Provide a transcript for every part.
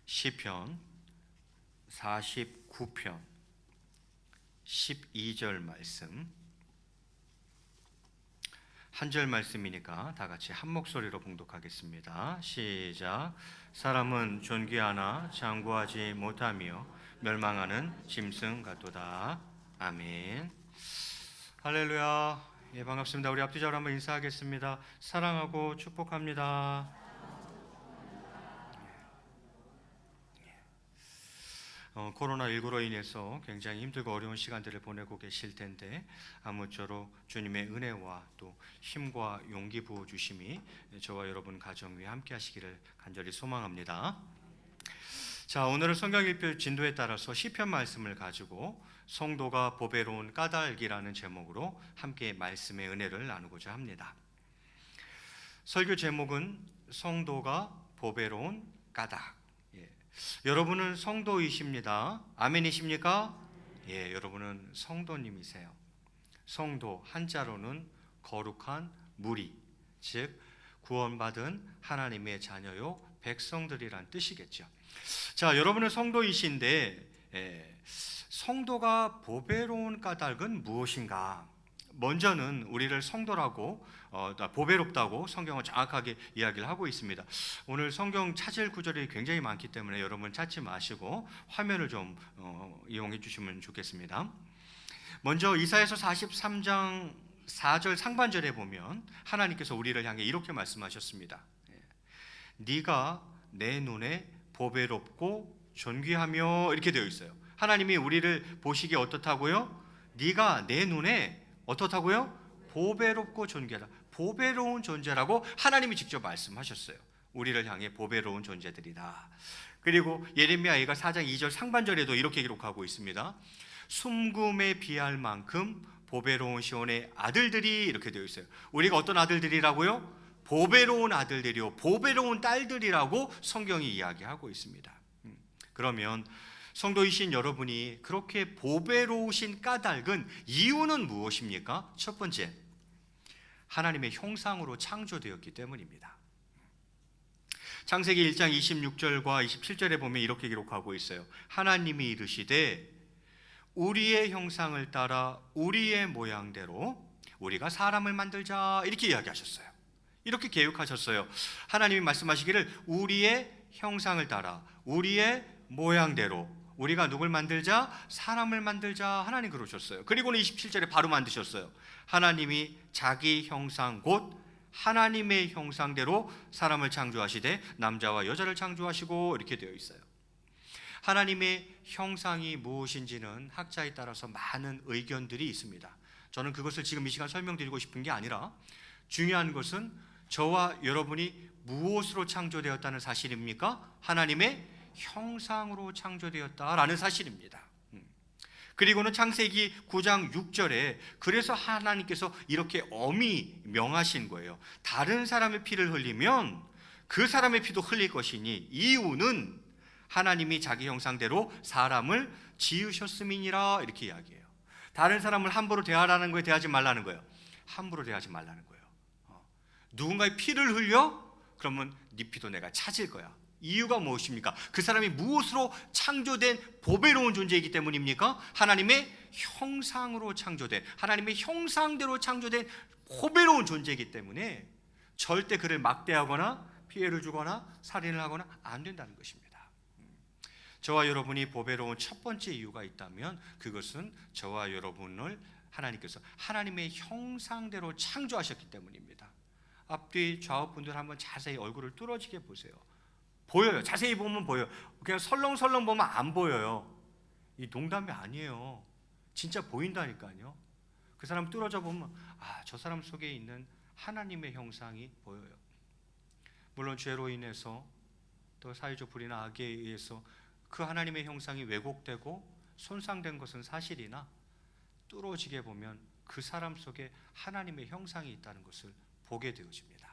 시편 49편 12절 말씀, 한 절 말씀이니까 다 같이 한 목소리로 봉독하겠습니다. 시작. 사람은 존귀하나 장구하지 못하며 멸망하는 짐승 같도다. 아멘. 할렐루야. 예, 반갑습니다. 우리 앞뒤자로 한번 인사하겠습니다. 사랑하고 축복합니다. 코로나19로 인해서 굉장히 힘들고 어려운 시간들을 보내고 계실 텐데 아무쪼록 주님의 은혜와 또 힘과 용기 부어주심이 저와 여러분 가정 위에 함께 하시기를 간절히 소망합니다. 자, 오늘은 성경일필 진도에 따라서 시편 말씀을 가지고 성도가 보배로운 까닭이라는 제목으로 함께 말씀의 은혜를 나누고자 합니다. 설교 제목은 성도가 보배로운 까닭. 여러분은 성도이십니다. 아멘이십니까? 예, 여러분은 성도님이세요. 성도 한자로는 거룩한 무리, 즉 구원받은 하나님의 자녀요 백성들이란 뜻이겠죠. 자, 여러분은 성도이신데 성도가 보배로운 까닭은 무엇인가? 먼저는 우리를 성도라고 보배롭다고 성경은 정확하게 이야기를 하고 있습니다. 오늘 성경 찾을 구절이 굉장히 많기 때문에 여러분 찾지 마시고 화면을 좀 이용해 주시면 좋겠습니다. 먼저 이사야서 43장 4절 상반절에 보면 하나님께서 우리를 향해 이렇게 말씀하셨습니다. 네가 내 눈에 보배롭고 존귀하며, 이렇게 되어 있어요. 하나님이 우리를 보시기에 어떻다고요? 네가 내 눈에 어떻다고요? 보배롭고 존귀하다. 보배로운 존재라고 하나님이 직접 말씀하셨어요. 우리를 향해 보배로운 존재들이다. 그리고 예레미야가 4장 2절 상반절에도 이렇게 기록하고 있습니다. 숨금에 비할 만큼 보배로운 시온의 아들들이, 이렇게 되어 있어요. 우리가 어떤 아들들이라고요? 보배로운 아들들이요, 보배로운 딸들이라고 성경이 이야기하고 있습니다. 그러면 성도이신 여러분이 그렇게 보배로우신 까닭은, 이유는 무엇입니까? 첫 번째, 하나님의 형상으로 창조되었기 때문입니다. 창세기 1장 26절과 27절에 보면 이렇게 기록하고 있어요. 하나님이 이르시되 우리의 형상을 따라 우리의 모양대로 우리가 사람을 만들자, 이렇게 이야기하셨어요. 이렇게 계획하셨어요. 하나님이 말씀하시기를 우리의 형상을 따라 우리의 모양대로 우리가 누굴 만들자? 사람을 만들자. 하나님 그러셨어요. 그리고는 27절에 바로 만드셨어요. 하나님이 자기 형상 곧 하나님의 형상대로 사람을 창조하시되 남자와 여자를 창조하시고, 이렇게 되어 있어요. 하나님의 형상이 무엇인지는 학자에 따라서 많은 의견들이 있습니다. 저는 그것을 지금 이 시간 설명드리고 싶은 게 아니라, 중요한 것은 저와 여러분이 무엇으로 창조되었다는 사실입니까? 하나님의 형상으로 창조되었다라는 사실입니다. 그리고는 창세기 9장 6절에 그래서 하나님께서 이렇게 엄히 명하신 거예요. 다른 사람의 피를 흘리면 그 사람의 피도 흘릴 것이니 이유는 하나님이 자기 형상대로 사람을 지으셨음이니라, 이렇게 이야기해요. 다른 사람을 함부로 대하라는 거예요, 대하지 말라는 거예요? 함부로 대하지 말라는 거예요. 누군가의 피를 흘려? 그러면 네 피도 내가 찾을 거야. 이유가 무엇입니까? 그 사람이 무엇으로 창조된 보배로운 존재이기 때문입니까? 하나님의 형상으로 창조된, 하나님의 형상대로 창조된 보배로운 존재이기 때문에 절대 그를 막대하거나 피해를 주거나 살인을 하거나 안 된다는 것입니다. 저와 여러분이 보배로운 첫 번째 이유가 있다면 그것은 저와 여러분을 하나님께서 하나님의 형상대로 창조하셨기 때문입니다. 앞뒤 좌우 분들 한번 자세히 얼굴을 뚫어지게 보세요. 보여요. 자세히 보면 보여요. 그냥 설렁설렁 보면 안 보여요. 이 농담이 아니에요. 진짜 보인다니까요. 그 사람 뚫어져 보면 저 사람 속에 있는 하나님의 형상이 보여요. 물론 죄로 인해서 또 사회적 불의나 악에 의해서 그 하나님의 형상이 왜곡되고 손상된 것은 사실이나 뚫어지게 보면 그 사람 속에 하나님의 형상이 있다는 것을 보게 되어집니다.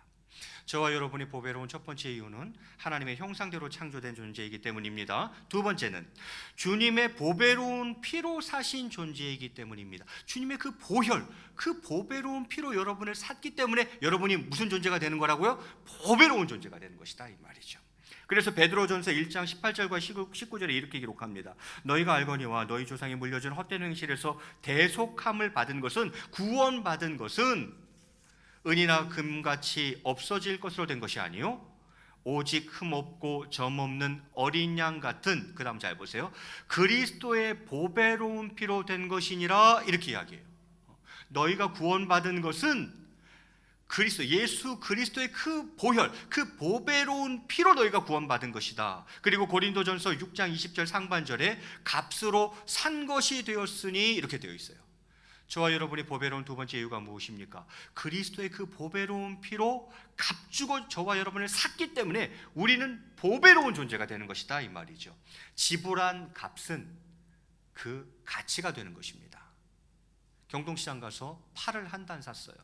저와 여러분이 보배로운 첫 번째 이유는 하나님의 형상대로 창조된 존재이기 때문입니다. 두 번째는 주님의 보배로운 피로 사신 존재이기 때문입니다. 주님의 그 보혈, 그 보배로운 피로 여러분을 샀기 때문에 여러분이 무슨 존재가 되는 거라고요? 보배로운 존재가 되는 것이다, 이 말이죠. 그래서 베드로전서 1장 18절과 19절에 이렇게 기록합니다. 너희가 알거니와 너희 조상이 물려준 헛된 행실에서 대속함을 받은 것은, 구원받은 것은 은이나 금같이 없어질 것으로 된 것이 아니요 오직 흠없고 점없는 어린 양 같은, 그 다음 잘 보세요, 그리스도의 보배로운 피로 된 것이니라, 이렇게 이야기해요. 너희가 구원받은 것은 그리스도, 예수 그리스도의 그 보혈, 그 보배로운 피로 너희가 구원받은 것이다. 그리고 고린도전서 6장 20절 상반절에 값으로 산 것이 되었으니, 이렇게 되어 있어요. 저와 여러분이 보배로운 두 번째 이유가 무엇입니까? 그리스도의 그 보배로운 피로 값주고 저와 여러분을 샀기 때문에 우리는 보배로운 존재가 되는 것이다, 이 말이죠. 지불한 값은 그 가치가 되는 것입니다. 경동시장 가서 파를 한 단 샀어요.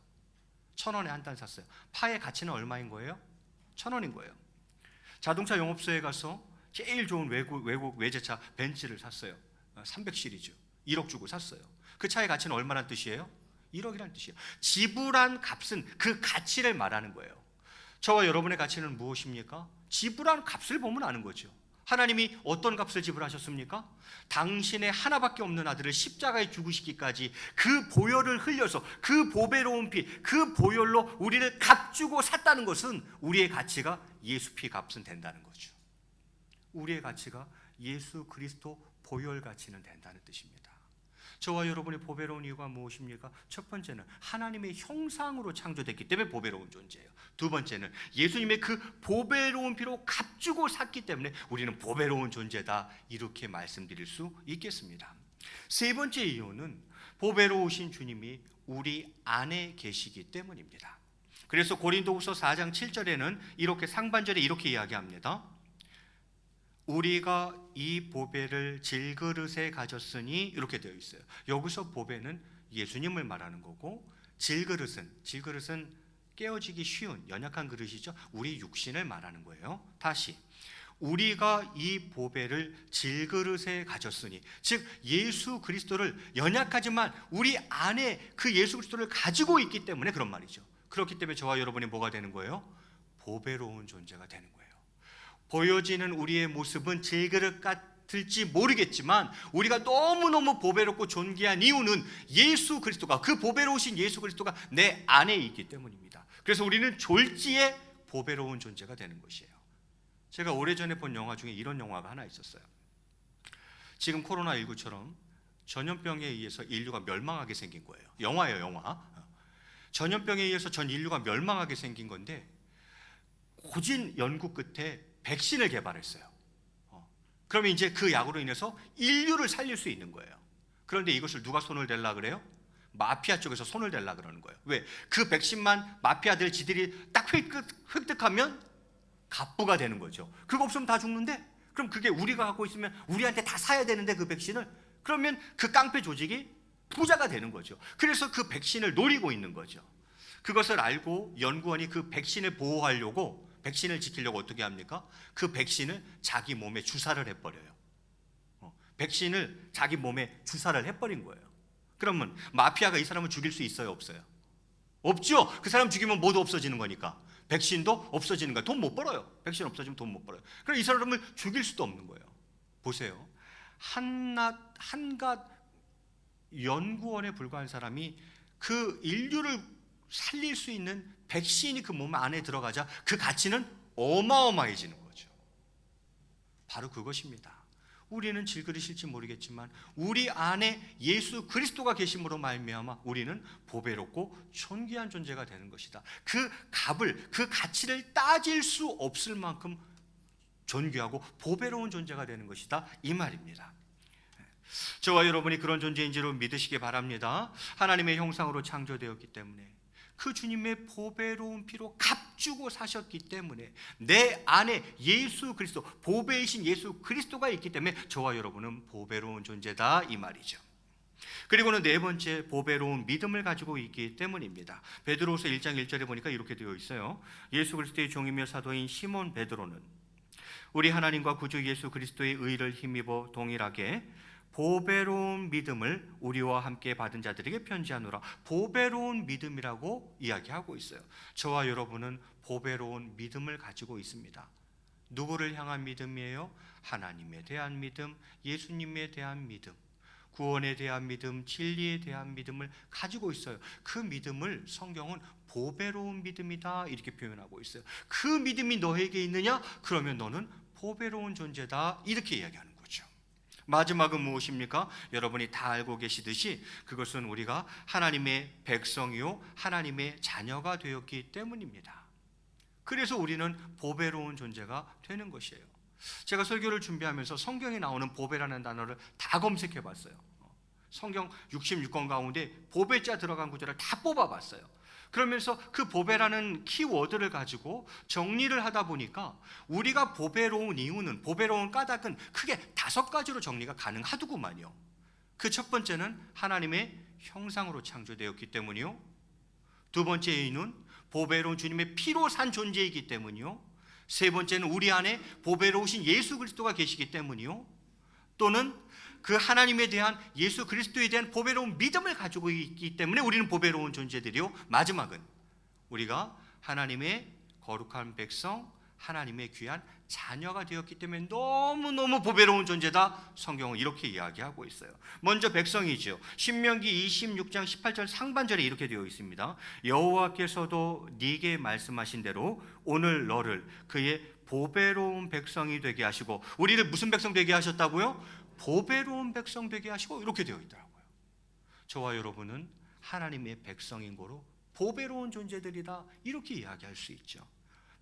1,000원에 한 단 샀어요. 파의 가치는 얼마인 거예요? 1,000원인 거예요. 자동차 영업소에 가서 제일 좋은 외국 외제차 벤츠를 샀어요. 300 시리즈 1억 주고 샀어요. 그 차의 가치는 얼마란 뜻이에요? 1억이란 뜻이에요. 지불한 값은 그 가치를 말하는 거예요. 저와 여러분의 가치는 무엇입니까? 지불한 값을 보면 아는 거죠. 하나님이 어떤 값을 지불하셨습니까? 당신의 하나밖에 없는 아들을 십자가에 죽으시기까지 그 보혈을 흘려서, 그 보배로운 피, 그 보혈로 우리를 값주고 샀다는 것은 우리의 가치가 예수 피 값은 된다는 거죠. 우리의 가치가 예수 그리스도 보혈 가치는 된다는 뜻입니다. 저와 여러분의 보배로운 이유가 무엇입니까? 첫 번째는 하나님의 형상으로 창조됐기 때문에 보배로운 존재예요. 두 번째는 예수님의 그 보배로운 피로 값주고 샀기 때문에 우리는 보배로운 존재다, 이렇게 말씀드릴 수 있겠습니다. 세 번째 이유는 보배로우신 주님이 우리 안에 계시기 때문입니다. 그래서 고린도후서 4장 7절에는 이렇게, 상반절에 이렇게 이야기합니다. 우리가 이 보배를 질그릇에 가졌으니, 이렇게 되어 있어요. 여기서 보배는 예수님을 말하는 거고, 질그릇은 깨어지기 쉬운 연약한 그릇이죠. 우리 육신을 말하는 거예요. 다시, 우리가 이 보배를 질그릇에 가졌으니, 즉 예수 그리스도를, 연약하지만 우리 안에 그 예수 그리스도를 가지고 있기 때문에 그런 말이죠. 그렇기 때문에 저와 여러분이 뭐가 되는 거예요? 보배로운 존재가 되는 거예요. 보여지는 우리의 모습은 질그릇 같을지 모르겠지만 우리가 너무너무 보배롭고 존귀한 이유는 예수 그리스도가, 그 보배로우신 예수 그리스도가 내 안에 있기 때문입니다. 그래서 우리는 졸지에 보배로운 존재가 되는 것이에요. 제가 오래전에 본 영화 중에 이런 영화가 하나 있었어요. 지금 코로나19처럼 전염병에 의해서 인류가 멸망하게 생긴 거예요. 영화예요, 영화. 전염병에 의해서 전 인류가 멸망하게 생긴 건데, 고진 연구 끝에 백신을 개발했어요. 그러면 이제 그 약으로 인해서 인류를 살릴 수 있는 거예요. 그런데 이것을 누가 손을 댈라 그래요? 마피아 쪽에서 손을 댈라 그러는 거예요. 왜? 그 백신만 마피아들 지들이 딱 획득하면 갑부가 되는 거죠. 그거 없으면 다 죽는데, 그럼 그게 우리가 갖고 있으면 우리한테 다 사야 되는데 그 백신을, 그러면 그 깡패 조직이 부자가 되는 거죠. 그래서 그 백신을 노리고 있는 거죠. 그것을 알고 연구원이 그 백신을 보호하려고, 백신을 지키려고 어떻게 합니까? 그 백신을 자기 몸에 주사를 해버려요. 백신을 자기 몸에 주사를 해버린 거예요. 그러면 마피아가 이 사람을 죽일 수 있어요, 없어요? 없죠. 그 사람 죽이면 모두 없어지는 거니까. 백신도 없어지는 거예요. 돈 못 벌어요. 백신 없어지면 돈 못 벌어요. 그럼 이 사람을 죽일 수도 없는 거예요. 보세요. 한갓 연구원에 불과한 사람이 그 인류를 살릴 수 있는 백신이 그 몸 안에 들어가자 그 가치는 어마어마해지는 거죠. 바로 그것입니다. 우리는 질그릇일지 모르겠지만 우리 안에 예수 그리스도가 계심으로 말미암아 우리는 보배롭고 존귀한 존재가 되는 것이다. 그 값을, 그 가치를 따질 수 없을 만큼 존귀하고 보배로운 존재가 되는 것이다, 이 말입니다. 저와 여러분이 그런 존재인 줄 믿으시기 바랍니다. 하나님의 형상으로 창조되었기 때문에, 그 주님의 보배로운 피로 값주고 사셨기 때문에 내 안에 예수 그리스도, 보배이신 예수 그리스도가 있기 때문에 저와 여러분은 보배로운 존재다, 이 말이죠. 그리고는 네 번째, 보배로운 믿음을 가지고 있기 때문입니다. 베드로후서 1장 1절에 보니까 이렇게 되어 있어요. 예수 그리스도의 종이며 사도인 시몬 베드로는 우리 하나님과 구주 예수 그리스도의 의를 힘입어 동일하게 보배로운 믿음을 우리와 함께 받은 자들에게 편지하노라. 보배로운 믿음이라고 이야기하고 있어요. 저와 여러분은 보배로운 믿음을 가지고 있습니다. 누구를 향한 믿음이에요? 하나님에 대한 믿음, 예수님에 대한 믿음, 구원에 대한 믿음, 진리에 대한 믿음을 가지고 있어요. 그 믿음을 성경은 보배로운 믿음이다 이렇게 표현하고 있어요. 그 믿음이 너에게 있느냐? 그러면 너는 보배로운 존재다 이렇게 이야기하는 거죠. 마지막은 무엇입니까? 여러분이 다 알고 계시듯이 그것은 우리가 하나님의 백성이요 하나님의 자녀가 되었기 때문입니다. 그래서 우리는 보배로운 존재가 되는 것이에요. 제가 설교를 준비하면서 성경에 나오는 보배라는 단어를 다 검색해 봤어요. 성경 66권 가운데 보배자 들어간 구절을 다 뽑아봤어요. 그러면서 그 보배라는 키워드를 가지고 정리를 하다 보니까 우리가 보배로운 이유는, 보배로운 까닭은 크게 5가지로 정리가 가능하더구만요. 그 첫 번째는 하나님의 형상으로 창조되었기 때문이요. 두 번째 이유는 보배로운 주님의 피로 산 존재이기 때문이요. 세 번째는 우리 안에 보배로우신 예수 그리스도가 계시기 때문이요. 또는 그 하나님에 대한 예수 그리스도에 대한 보배로운 믿음을 가지고 있기 때문에 우리는 보배로운 존재들이요. 마지막은 우리가 하나님의 거룩한 백성, 하나님의 귀한 자녀가 되었기 때문에 너무너무 보배로운 존재다. 성경은 이렇게 이야기하고 있어요. 먼저 백성이죠. 신명기 26장 18절 상반절에 이렇게 되어 있습니다. 여호와께서도 네게 말씀하신 대로 오늘 너를 그의 보배로운 백성이 되게 하시고, 우리를 무슨 백성 되게 하셨다고요? 보배로운 백성 되게 하시고 이렇게 되어 있더라고요. 저와 여러분은 하나님의 백성인 거로 보배로운 존재들이다 이렇게 이야기할 수 있죠.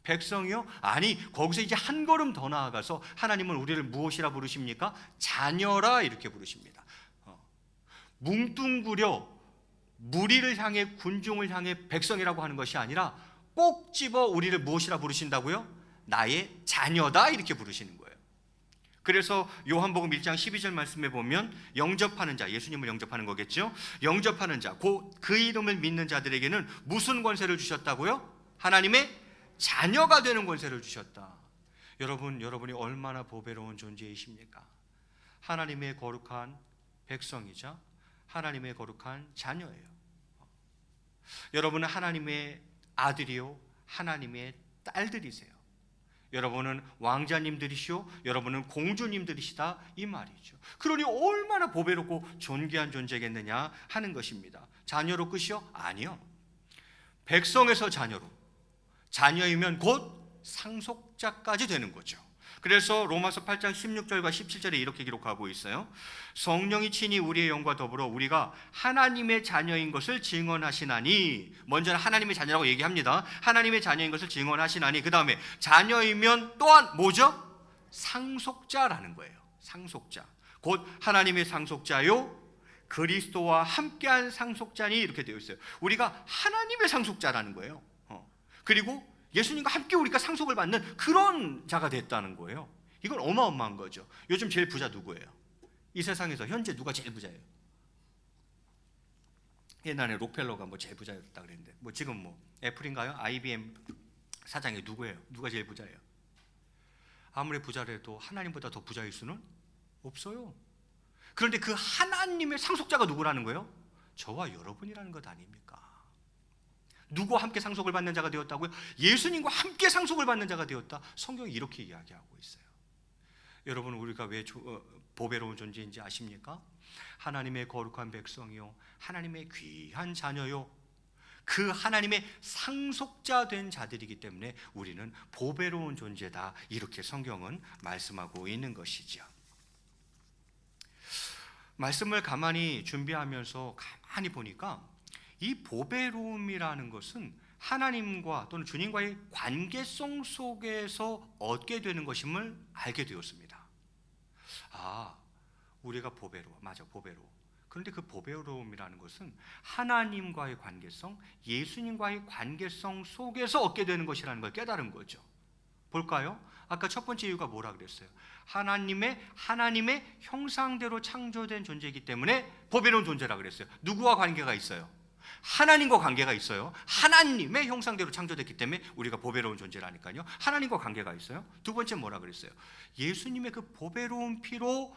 백성이요? 아니, 거기서 이제 한 걸음 더 나아가서 하나님은 우리를 무엇이라 부르십니까? 자녀라 이렇게 부르십니다. 뭉뚱그려 무리를 향해, 군중을 향해 백성이라고 하는 것이 아니라 꼭 집어 우리를 무엇이라 부르신다고요? 나의 자녀다 이렇게 부르시는 거예요. 그래서 요한복음 1장 12절 말씀에 보면 영접하는 자, 예수님을 영접하는 거겠죠? 영접하는 자, 그 이름을 믿는 자들에게는 무슨 권세를 주셨다고요? 하나님의 자녀가 되는 권세를 주셨다. 여러분이 얼마나 보배로운 존재이십니까? 하나님의 거룩한 백성이자 하나님의 거룩한 자녀예요. 여러분은 하나님의 아들이요 하나님의 딸들이세요. 여러분은 왕자님들이시오, 여러분은 공주님들이시다 이 말이죠. 그러니 얼마나 보배롭고 존귀한 존재겠느냐 하는 것입니다. 자녀로 끝이요? 아니요. 백성에서 자녀이면 곧 상속자까지 되는 거죠. 그래서 로마서 8장 16절과 17절에 이렇게 기록하고 있어요. 성령이 친히 우리의 영과 더불어 우리가 하나님의 자녀인 것을 증언하시나니, 먼저는 하나님의 자녀라고 얘기합니다. 하나님의 자녀인 것을 증언하시나니, 그 다음에 자녀이면 또한 뭐죠? 상속자라는 거예요. 상속자, 곧 하나님의 상속자요 그리스도와 함께한 상속자니 이렇게 되어 있어요. 우리가 하나님의 상속자라는 거예요. 그리고 예수님과 함께 우리가 상속을 받는 그런 자가 됐다는 거예요. 이건 어마어마한 거죠. 요즘 제일 부자 누구예요? 이 세상에서 현재 누가 제일 부자예요? 옛날에 록펠러가 제일 부자였다 그랬는데 지금 애플인가요? IBM 사장이 누구예요? 누가 제일 부자예요? 아무리 부자라도 하나님보다 더 부자일 수는 없어요. 그런데 그 하나님의 상속자가 누구라는 거예요? 저와 여러분이라는 것 아닙니까? 누구와 함께 상속을 받는 자가 되었다고요? 예수님과 함께 상속을 받는 자가 되었다. 성경이 이렇게 이야기하고 있어요. 여러분, 우리가 왜 보배로운 존재인지 아십니까? 하나님의 거룩한 백성이요 하나님의 귀한 자녀요 그 하나님의 상속자 된 자들이기 때문에 우리는 보배로운 존재다 이렇게 성경은 말씀하고 있는 것이죠. 말씀을 가만히 준비하면서 가만히 보니까 이 보배로움이라는 것은 하나님과 또는 주님과의 관계성 속에서 얻게 되는 것임을 알게 되었습니다. 우리가 보배로워. 맞아, 보배로워. 그런데 그 보배로움이라는 것은 하나님과의 관계성, 예수님과의 관계성 속에서 얻게 되는 것이라는 걸 깨달은 거죠. 볼까요? 아까 첫 번째 이유가 뭐라 그랬어요? 하나님의 형상대로 창조된 존재이기 때문에 보배로운 존재라 그랬어요. 누구와 관계가 있어요? 하나님과 관계가 있어요. 하나님의 형상대로 창조됐기 때문에 우리가 보배로운 존재라니까요. 하나님과 관계가 있어요. 두 번째 뭐라 그랬어요? 예수님의 그 보배로운 피로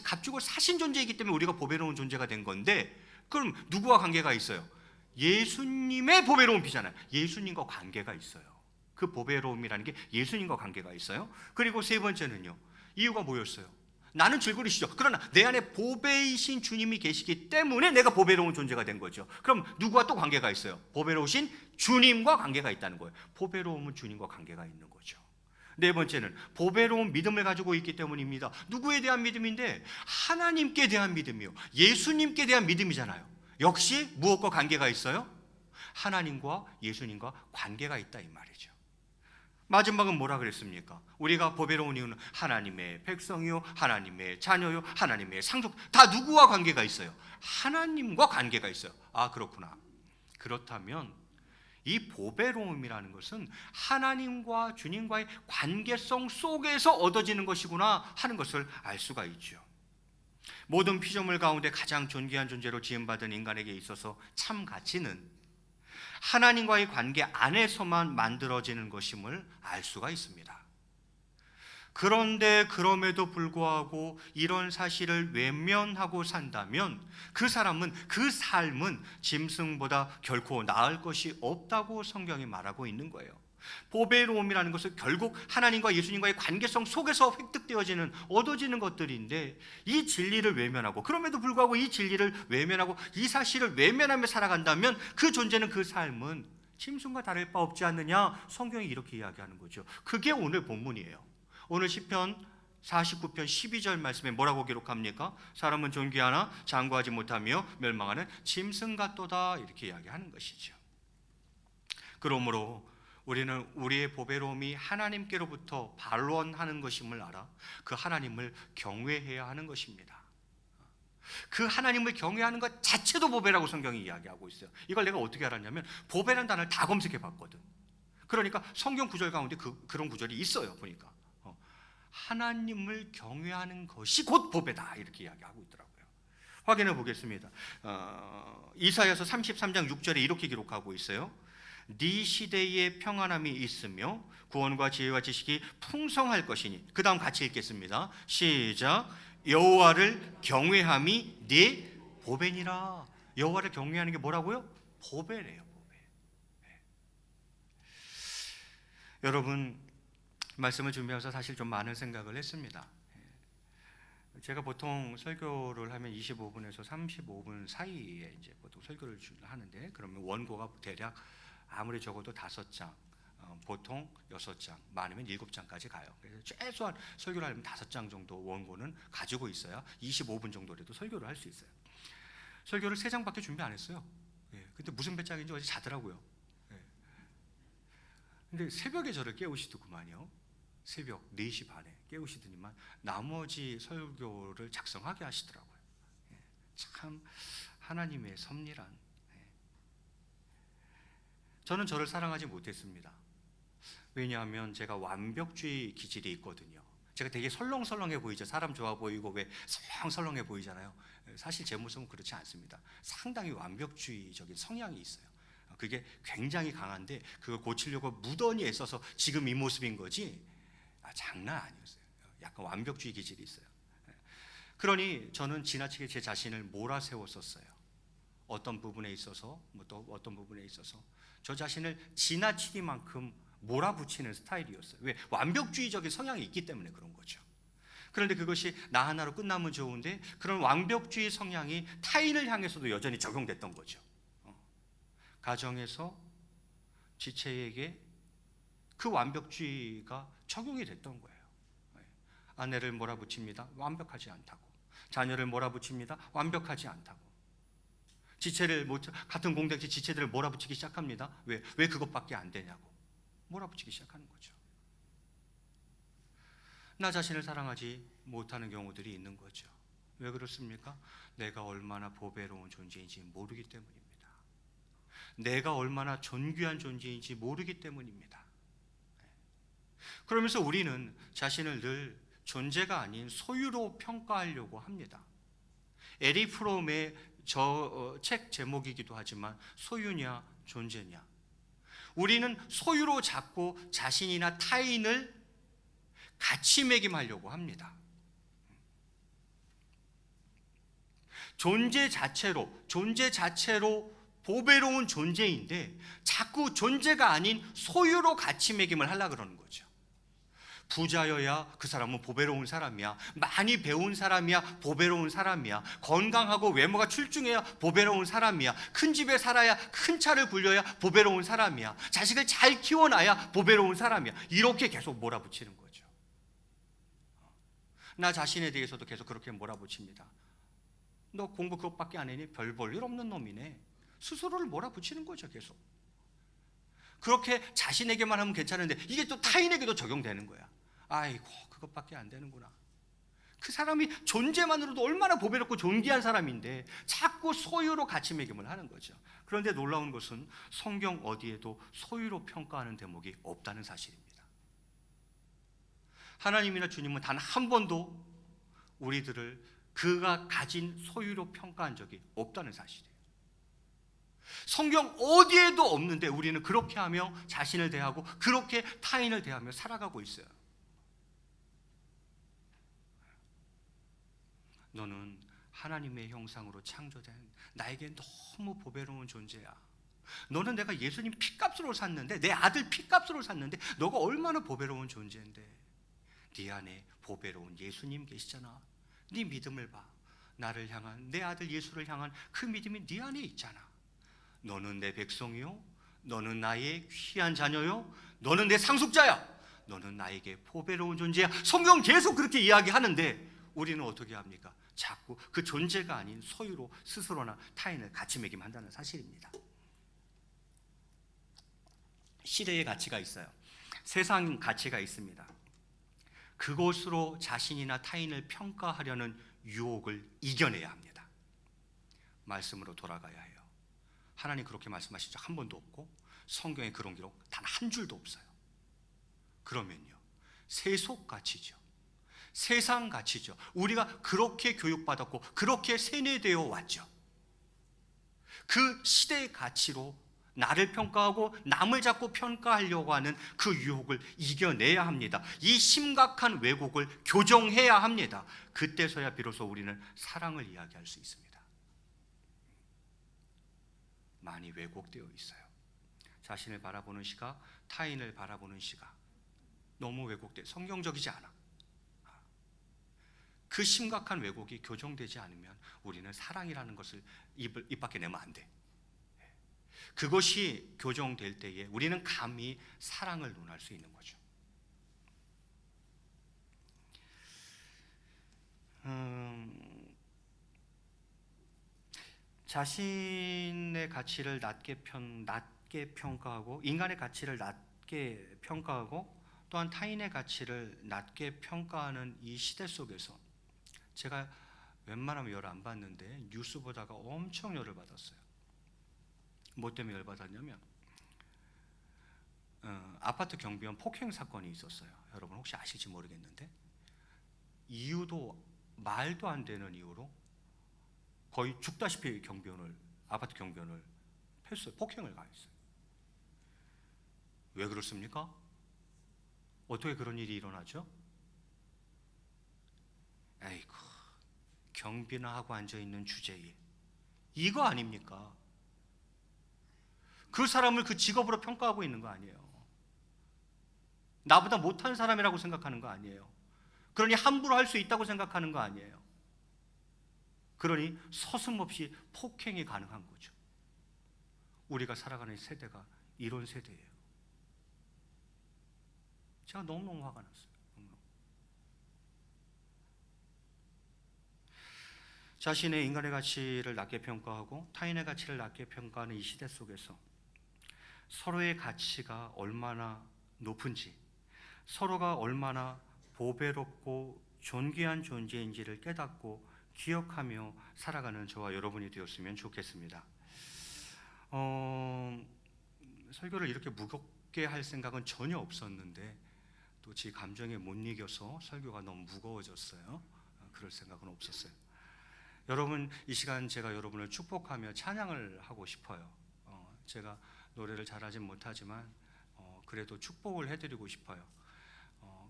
값주고 사신 존재이기 때문에 우리가 보배로운 존재가 된 건데, 그럼 누구와 관계가 있어요? 예수님의 보배로운 피잖아요. 예수님과 관계가 있어요. 그 보배로움이라는 게 예수님과 관계가 있어요. 그리고 세 번째는요, 이유가 뭐였어요? 나는 줄거리시죠. 그러나 내 안에 보배이신 주님이 계시기 때문에 내가 보배로운 존재가 된 거죠. 그럼 누구와 또 관계가 있어요? 보배로우신 주님과 관계가 있다는 거예요. 보배로움은 주님과 관계가 있는 거죠. 네 번째는 보배로운 믿음을 가지고 있기 때문입니다. 누구에 대한 믿음인데? 하나님께 대한 믿음이요, 예수님께 대한 믿음이잖아요. 역시 무엇과 관계가 있어요? 하나님과 예수님과 관계가 있다 이 말이죠. 마지막은 뭐라 그랬습니까? 우리가 보배로운 이유는 하나님의 백성이요, 하나님의 자녀요, 하나님의 상속, 다 누구와 관계가 있어요? 하나님과 관계가 있어요. 아, 그렇구나. 그렇다면 이 보배로움이라는 것은 하나님과 주님과의 관계성 속에서 얻어지는 것이구나 하는 것을 알 수가 있죠. 모든 피조물 가운데 가장 존귀한 존재로 지음받은 인간에게 있어서 참 가치는 하나님과의 관계 안에서만 만들어지는 것임을 알 수가 있습니다. 그런데 그럼에도 불구하고 이런 사실을 외면하고 산다면 그 사람은, 그 삶은 짐승보다 결코 나을 것이 없다고 성경이 말하고 있는 거예요. 보배로움이라는 것은 결국 하나님과 예수님과의 관계성 속에서 획득되어지는, 얻어지는 것들인데, 이 진리를 외면하고, 그럼에도 불구하고 이 진리를 외면하고 이 사실을 외면하며 살아간다면 그 존재는, 그 삶은 짐승과 다를 바 없지 않느냐, 성경이 이렇게 이야기하는 거죠. 그게 오늘 본문이에요. 오늘 시편 49편 12절 말씀에 뭐라고 기록합니까? 사람은 존귀하나 장구하지 못하며 멸망하는 짐승 같도다, 이렇게 이야기하는 것이죠. 그러므로 우리는 우리의 보배로움이 하나님께로부터 반론하는 것임을 알아 그 하나님을 경외해야 하는 것입니다. 그 하나님을 경외하는 것 자체도 보배라고 성경이 이야기하고 있어요. 이걸 내가 어떻게 알았냐면 보배라는 단어를 다 검색해 봤거든. 그러니까 성경 구절 가운데 그런 구절이 있어요. 보니까 하나님을 경외하는 것이 곧 보배다, 이렇게 이야기하고 있더라고요. 확인해 보겠습니다. 이사야서 33장 6절에 이렇게 기록하고 있어요. 네 시대에 평안함이 있으며 구원과 지혜와 지식이 풍성할 것이니, 그 다음 같이 읽겠습니다. 시작. 여호와를 경외함이 네 보배니라. 여호와를 경외하는 게 뭐라고요? 보배래요, 보배. 네. 여러분, 말씀을 준비하면서 사실 좀 많은 생각을 했습니다. 제가 보통 설교를 하면 25분에서 35분 사이에 이제 보통 설교를 하는데, 그러면 원고가 대략 아무리 적어도 5장, 보통 6장, 많으면 7장까지 가요. 그래서 최소한 설교를 하려면 5장 정도 원고는 가지고 있어야 25분 정도라도 설교를 할 수 있어요. 설교를 3장밖에 준비 안 했어요. 근데 무슨 배짱인지 어제 자더라고요. 근데 새벽에 저를 깨우시더구만요. 새벽 4시 반에 깨우시더니만 나머지 설교를 작성하게 하시더라고요. 참 하나님의 섭리란. 저는 저를 사랑하지 못했습니다. 왜냐하면 제가 완벽주의 기질이 있거든요. 제가 되게 설렁설렁해 보이죠. 사람 좋아 보이고 왜 설렁설렁해 보이잖아요. 사실 제 모습은 그렇지 않습니다. 상당히 완벽주의적인 성향이 있어요. 그게 굉장히 강한데 그걸 고치려고 무던히 애써서 지금 이 모습인 거지, 장난 아니었어요. 약간 완벽주의 기질이 있어요. 그러니 저는 지나치게 제 자신을 몰아세웠었어요. 어떤 부분에 있어서, 또 어떤 부분에 있어서 저 자신을 지나치기만큼 몰아붙이는 스타일이었어요. 왜? 완벽주의적인 성향이 있기 때문에 그런 거죠. 그런데 그것이 나 하나로 끝나면 좋은데 그런 완벽주의 성향이 타인을 향해서도 여전히 적용됐던 거죠. 가정에서 지체에게 그 완벽주의가 적용이 됐던 거예요. 아내를 몰아붙입니다. 완벽하지 않다고. 자녀를 몰아붙입니다. 완벽하지 않다고. 지체를 같은 공동체 지체들을 몰아붙이기 시작합니다. 왜 그것밖에 안 되냐고 몰아붙이기 시작하는 거죠. 나 자신을 사랑하지 못하는 경우들이 있는 거죠. 왜 그렇습니까? 내가 얼마나 보배로운 존재인지 모르기 때문입니다. 내가 얼마나 존귀한 존재인지 모르기 때문입니다. 그러면서 우리는 자신을 늘 존재가 아닌 소유로 평가하려고 합니다. 에리 프롬의 책 제목이기도 하지만 소유냐 존재냐, 우리는 소유로 잡고 자신이나 타인을 가치매김하려고 합니다. 존재 자체로 보배로운 존재인데 자꾸 존재가 아닌 소유로 가치 매김을 하려고 그러는 거죠. 부자여야 그 사람은 보배로운 사람이야. 많이 배운 사람이야. 보배로운 사람이야. 건강하고 외모가 출중해야 보배로운 사람이야. 큰 집에 살아야, 큰 차를 굴려야 보배로운 사람이야. 자식을 잘 키워놔야 보배로운 사람이야. 이렇게 계속 몰아붙이는 거죠. 나 자신에 대해서도 계속 그렇게 몰아붙입니다. 너 공부 그것밖에 안 했니? 별 볼 일 없는 놈이네. 스스로를 몰아붙이는 거죠. 계속 그렇게 자신에게만 하면 괜찮은데 이게 또 타인에게도 적용되는 거야. 아이고 그것밖에 안 되는구나. 그 사람이 존재만으로도 얼마나 보배롭고 존귀한 사람인데 자꾸 소유로 가치 매김을 하는 거죠. 그런데 놀라운 것은 성경 어디에도 소유로 평가하는 대목이 없다는 사실입니다. 하나님이나 주님은 단 한 번도 우리들을 그가 가진 소유로 평가한 적이 없다는 사실이에요. 성경 어디에도 없는데 우리는 그렇게 하며 자신을 대하고 그렇게 타인을 대하며 살아가고 있어요. 너는 하나님의 형상으로 창조된 나에게 너무 보배로운 존재야. 너는 내가 예수님 피값으로 샀는데, 내 아들 피값으로 샀는데 너가 얼마나 보배로운 존재인데, 네 안에 보배로운 예수님 계시잖아. 네 믿음을 봐. 나를 향한, 내 아들 예수를 향한 그 믿음이 네 안에 있잖아. 너는 내 백성이요, 너는 나의 귀한 자녀요, 너는 내 상속자야, 너는 나에게 보배로운 존재야. 성경 계속 그렇게 이야기하는데 우리는 어떻게 합니까? 자꾸 그 존재가 아닌 소유로 스스로나 타인을 가치 매김한다는 사실입니다. 시대의 가치가 있어요. 세상 가치가 있습니다. 그것으로 자신이나 타인을 평가하려는 유혹을 이겨내야 합니다. 말씀으로 돌아가야 해요. 하나님 그렇게 말씀하신 적 한 번도 없고 성경에 그런 기록 단 한 줄도 없어요. 그러면요, 세속 가치죠. 세상 가치죠. 우리가 그렇게 교육받았고 그렇게 세뇌되어 왔죠. 그 시대의 가치로 나를 평가하고 남을 자꾸 평가하려고 하는 그 유혹을 이겨내야 합니다. 이 심각한 왜곡을 교정해야 합니다. 그때서야 비로소 우리는 사랑을 이야기할 수 있습니다. 많이 왜곡되어 있어요. 자신을 바라보는 시각, 타인을 바라보는 시각 너무 왜곡돼, 성경적이지 않아. 그 심각한 왜곡이 교정되지 않으면 우리는 사랑이라는 것을 입 밖에 내면 안 돼. 그것이 교정될 때에 우리는 감히 사랑을 논할 수 있는 거죠. 자신의 가치를 낮게 평가하고, 인간의 가치를 낮게 평가하고, 또한 타인의 가치를 낮게 평가하는 이 시대 속에서 제가 웬만하면 열 안 받는데 뉴스 보다가 엄청 열을 받았어요. 뭐 때문에 열 받았냐면 아파트 경비원 폭행 사건이 있었어요. 여러분 혹시 아실지 모르겠는데 이유도 말도 안 되는 이유로 거의 죽다시피 아파트 경비원을 했어요. 폭행을 가했어요. 왜 그렇습니까? 어떻게 그런 일이 일어나죠? 에이구, 경비나 하고 앉아있는 주제에 이거 아닙니까? 그 사람을 그 직업으로 평가하고 있는 거 아니에요. 나보다 못한 사람이라고 생각하는 거 아니에요. 그러니 함부로 할 수 있다고 생각하는 거 아니에요. 그러니 서슴없이 폭행이 가능한 거죠. 우리가 살아가는 세대가 이런 세대예요. 제가 너무너무 화가 났어요. 자신의 인간의 가치를 낮게 평가하고 타인의 가치를 낮게 평가하는 이 시대 속에서 서로의 가치가 얼마나 높은지, 서로가 얼마나 보배롭고 존귀한 존재인지를 깨닫고 기억하며 살아가는 저와 여러분이 되었으면 좋겠습니다. 설교를 이렇게 무겁게 할 생각은 전혀 없었는데 또 제 감정에 못 이겨서 설교가 너무 무거워졌어요. 그럴 생각은 없었어요. 여러분, 이 시간 제가 여러분을 축복하며 찬양을 하고 싶어요. 제가 노래를 잘하진 못하지만 그래도 축복을 해드리고 싶어요.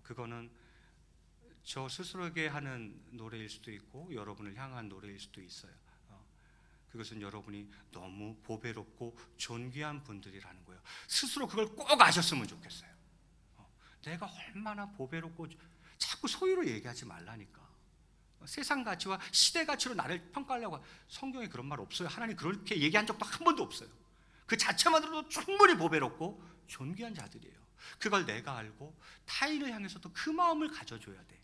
그거는 저 스스로에게 하는 노래일 수도 있고 여러분을 향한 노래일 수도 있어요. 그것은 여러분이 너무 보배롭고 존귀한 분들이라는 거예요. 스스로 그걸 꼭 아셨으면 좋겠어요. 내가 얼마나 보배롭고, 자꾸 소유로 얘기하지 말라니까. 세상 가치와 시대 가치로 나를 평가하려고. 성경에 그런 말 없어요. 하나님 그렇게 얘기한 적도 한 번도 없어요. 그 자체만으로도 충분히 보배롭고 존귀한 자들이에요. 그걸 내가 알고 타인을 향해서도 그 마음을 가져줘야 돼.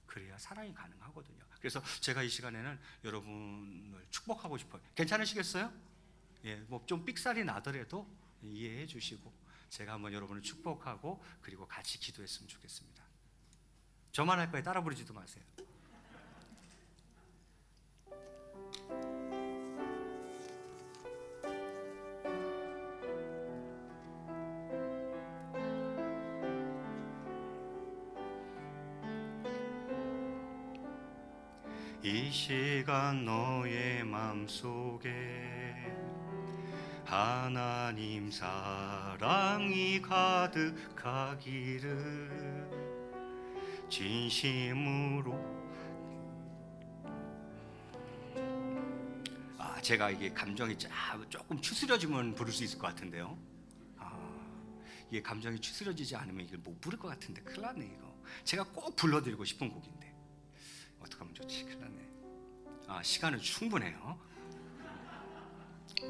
그래야 사랑이 가능하거든요. 그래서 제가 이 시간에는 여러분을 축복하고 싶어요. 괜찮으시겠어요? 예, 뭐 좀 삑살이 나더라도 이해해 주시고 제가 한번 여러분을 축복하고 그리고 같이 기도했으면 좋겠습니다. 저만 할 거예요. 따라 부르지도 마세요. 이 시간 너의 맘속에 하나님 사랑이 가득하기를 진심으로. 제가 이게 감정이 조금 추스려지면 부를 수 있을 것 같은데요. 이게 감정이 추스려지지 않으면 이걸 못 부를 것 같은데 큰일 났네. 이거 제가 꼭 불러드리고 싶은 곡인데 어떡하면 좋지? 큰일 났네. 시간은 충분해요.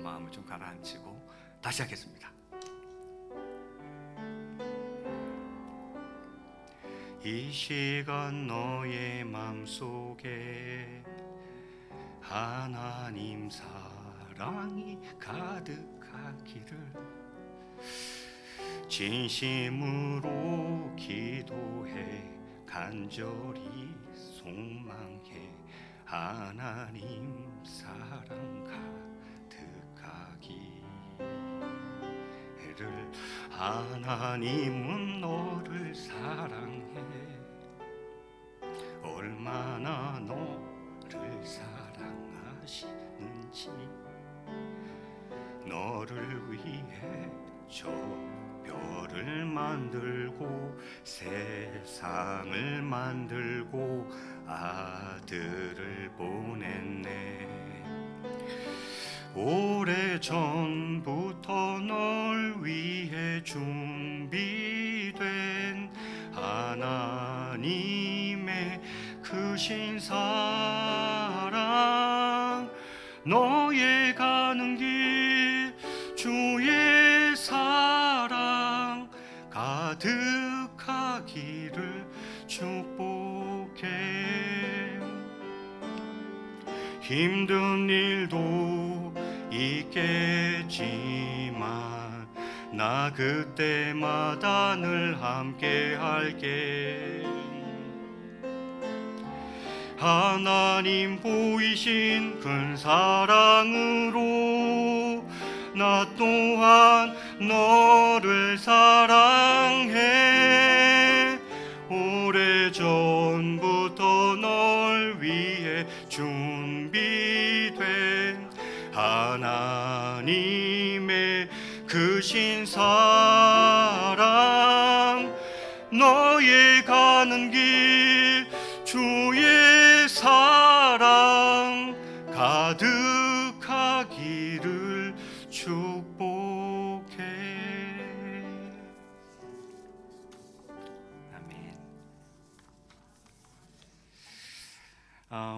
마음을 좀 가라앉히고 다시 하겠습니다. 이 시간 너의 맘속에 하나님 사랑이 가득하기를 진심으로 기도해 간절히 소망해 하나님 사랑 가득하기를. 하나님은 너를 사랑해. 얼마나 너를 사랑하시는지. 너를 위해 저 별을 만들고 세상을 만들고 아들을 보냈네. 오래전부터 널 위해 준비된 하나님의 크신 사랑. 너의 가는 길 주의 사랑 가득하기를 축복해. 힘든 일도 있겠지만 나 그때마다 늘 함께 할게. 하나님 보이신 큰 사랑으로 나 또한 너를 사랑해. 오래전부터 널 위해 준비된 하나님의 크신 사랑. 너의 가는 길 주의 사랑 가득하기를 축복해. 아멘.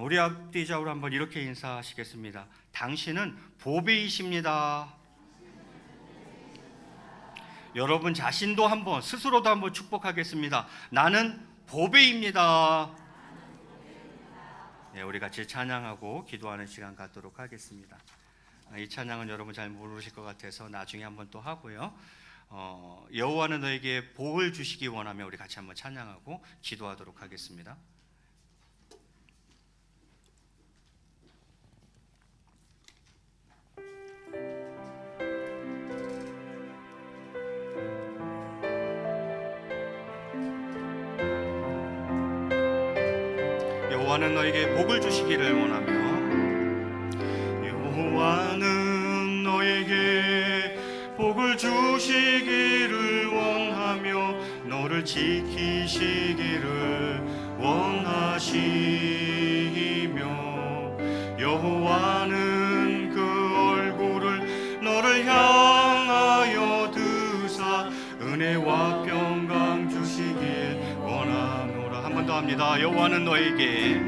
우리 앞뒤 좌우로 한번 이렇게 인사하시겠습니다. 당신은 보배이십니다. 여러분 자신도 한번 스스로도 한번 축복하겠습니다. 나는 보배입니다. 네, 우리 같이 찬양하고 기도하는 시간 갖도록 하겠습니다. 이 찬양은 여러분 잘 모르실 것 같아서 나중에 한번 또 하고요. 여호와는 너에게 복을 주시기 원하며 우리 같이 한번 찬양하고 기도하도록 하겠습니다. 여호와는 너에게 복을 주시기를 원하며 여호와는 너에게 복을 주시기를 원하며 너를 지키시기를 원하시며 여호와는 평강 주시길 원하노라. 한 번 더 합니다. 여호와는 너에게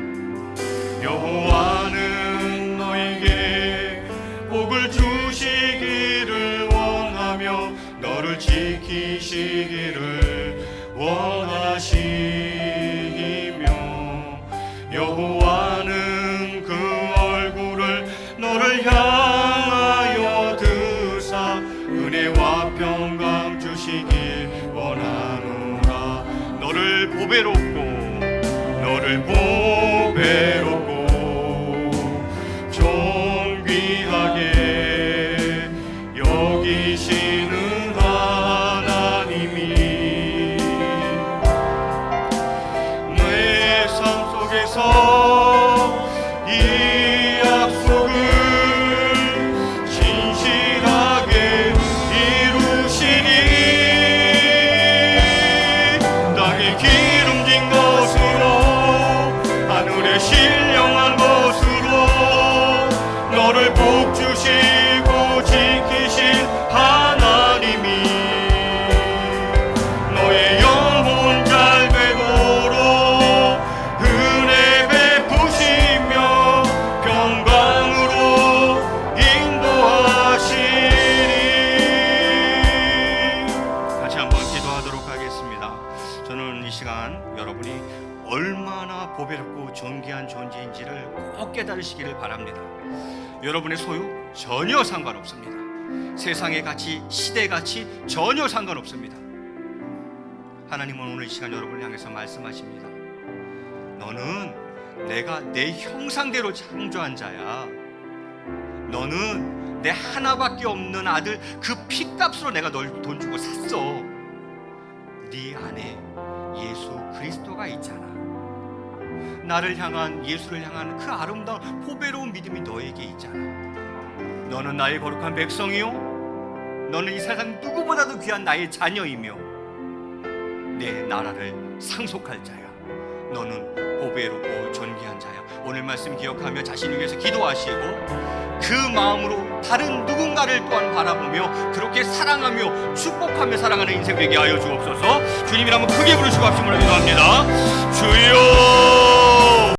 복을 주시기를 원하며 너를 지키시기를 원하시며 여호와는 그 얼굴을 너를 향하여 드사 은혜와 평강 주시길 원하노라. 너를 보배롭고 존귀하게 여기시는 하나님이 내 삶 속에서 이 약속을 진실하게 이루시니 땅이 기름진 것으로 하늘에 신령한 것으로 너를 복주시고 지키신 하나님이 너의 영혼 잘 되도록 은혜 베푸시며 평강으로 인도하시리. 같이 한번 기도하도록 하겠습니다. 저는 이 시간 여러분이 얼마나 보배롭고 존귀한 존재인지를 꼭 깨달으시기를 바랍니다. 여러분의 소유 전혀 상관없습니다. 세상의 가치, 시대 가치 전혀 상관없습니다. 하나님은 오늘 이 시간 여러분을 향해서 말씀하십니다. 너는 내가 내 형상대로 창조한 자야. 너는 내 하나밖에 없는 아들 그 피값으로 내가 널 돈 주고 샀어. 네 안에 예수 그리스도가 있잖아. 나를 향한, 예수를 향한 그 아름다운 보배로운 믿음이 너에게 있잖아. 너는 나의 거룩한 백성이요, 너는 이 세상 누구보다도 귀한 나의 자녀이며 내 나라를 상속할 자야. 너는 보배롭고 존귀한 자야. 오늘 말씀 기억하며 자신을 위해서 기도하시고 그 마음으로 다른 누군가를 또한 바라보며 그렇게 사랑하며 축복하며 살아가는 인생 되게 하여 주옵소서. 주님이라면 크게 부르시고 합심을 기도합니다. 주여.